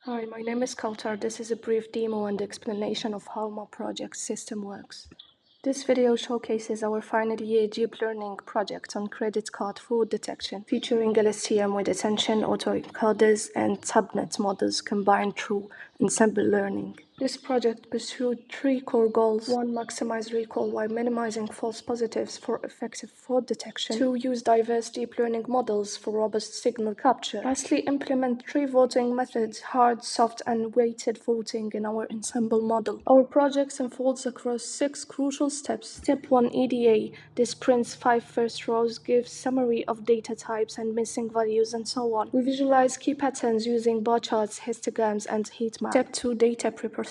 Hi, my name is Kautar. This is a brief demo and explanation of how my project system works. This video showcases our final year deep learning project on credit card fraud detection, featuring LSTM with attention, autoencoders, and subnet models combined through ensemble learning. This project pursued three core goals. 1. Maximize recall while minimizing false positives for effective fraud detection. 2. Use diverse deep learning models for robust signal capture. Lastly, implement three voting methods: hard, soft, and weighted voting in our ensemble model. Our project unfolds across 6 crucial steps. Step 1. EDA. This prints 5 first rows, gives summary of data types and missing values, and so on. We visualize key patterns using bar charts, histograms, and heat maps. Step 2. Data preprocessing.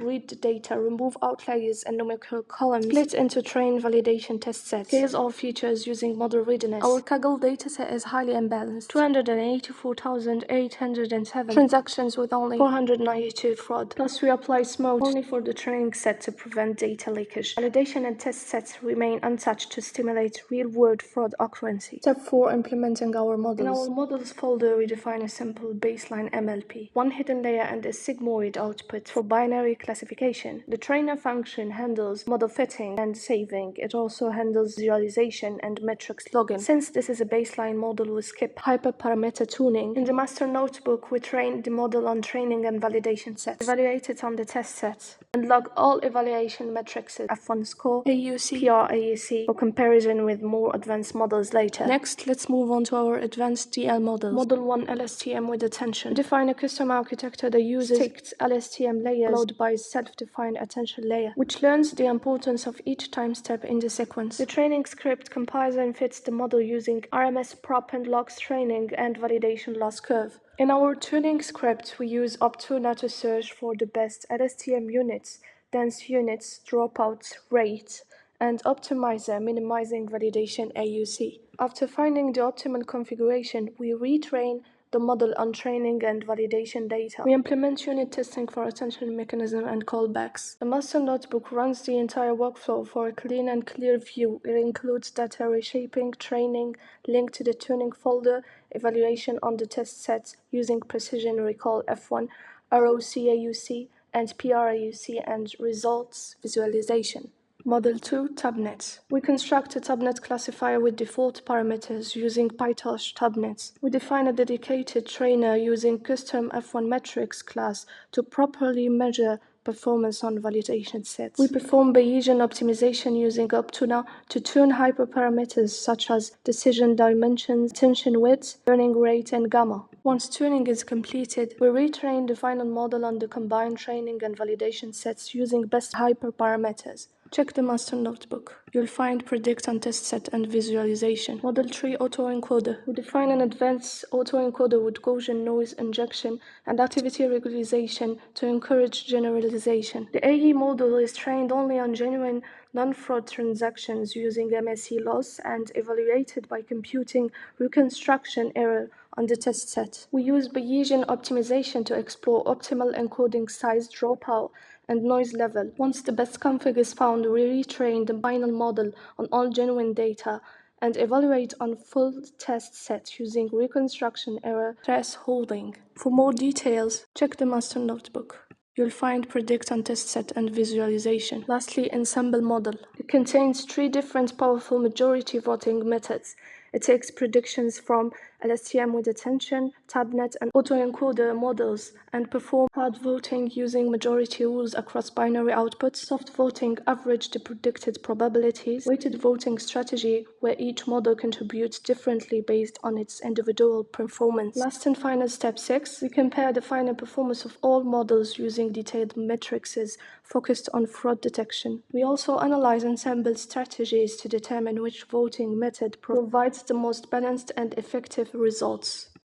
Read the data, remove outliers and numerical columns, split into train validation test sets, scales all features using model readiness. Our Kaggle dataset is highly imbalanced: 284,807 transactions with only 492 fraud. Plus, we apply SMOD only for the training set to prevent data leakage. Validation and test sets remain untouched to stimulate real-world fraud accuracy. Step 4. Implementing our models. In our models folder, we define a simple baseline MLP, one hidden layer and a sigmoid output for binary classification. The trainer function handles model fitting and saving. It also handles visualization and metrics logging. Since this is a baseline model, we skip hyperparameter tuning. In the master notebook, we train the model on training and validation sets, evaluate it on the test set, and log all evaluation metrics: F1 score, AUC, PR AUC, for comparison with more advanced models later. Next, let's move on to our advanced DL models. Model 1. LSTM with attention. We define a custom architecture that uses ticked LSTM layers followed by self-defined attention layer, which learns the importance of each time step in the sequence. The training script compiles and fits the model using RMS prop and logs training and validation loss curve. In our tuning script, we use Optuna to search for the best LSTM units, dense units, dropouts, rate, and optimizer, minimizing validation AUC. After finding the optimal configuration, we retrain the model on training and validation data. We implement unit testing for attention mechanism and callbacks. The master notebook runs the entire workflow for a clean and clear view. It includes data reshaping, training, link to the tuning folder, evaluation on the test sets using precision recall F1, ROC AUC, and PR AUC, and results visualization. Model 2. Tabnets. We construct a tabnet classifier with default parameters using PyTorch tabnets. We define a dedicated trainer using custom F1 metrics class to properly measure performance on validation sets. We perform Bayesian optimization using Optuna to tune hyperparameters such as decision dimensions, attention width, learning rate, and gamma. Once tuning is completed, we retrain the final model on the combined training and validation sets using best hyperparameters. Check the master notebook. You'll find predict on test set and visualization. Model 3. Autoencoder. We define an advanced autoencoder with Gaussian noise injection and activity regularization to encourage generalization. The AE model is trained only on genuine non-fraud transactions using MSE loss and evaluated by computing reconstruction error on the test set. We use Bayesian optimization to explore optimal encoding size, dropout, and noise level. Once the best config is found, we retrain the final model on all genuine data and evaluate on full test set using reconstruction error thresholding. For more details, check the master notebook. You'll find predict on test set and visualization. Lastly, ensemble model. It contains 3 different powerful majority voting methods. It takes predictions from LSTM with attention, tabnet, and autoencoder models and performs hard voting using majority rules across binary outputs. Soft voting average the predicted probabilities. Weighted voting strategy, where each model contributes differently based on its individual performance. Last and final step 6, we compare the final performance of all models using detailed matrices focused on fraud detection. We also analyze ensemble strategies to determine which voting method provides the most balanced and effective results.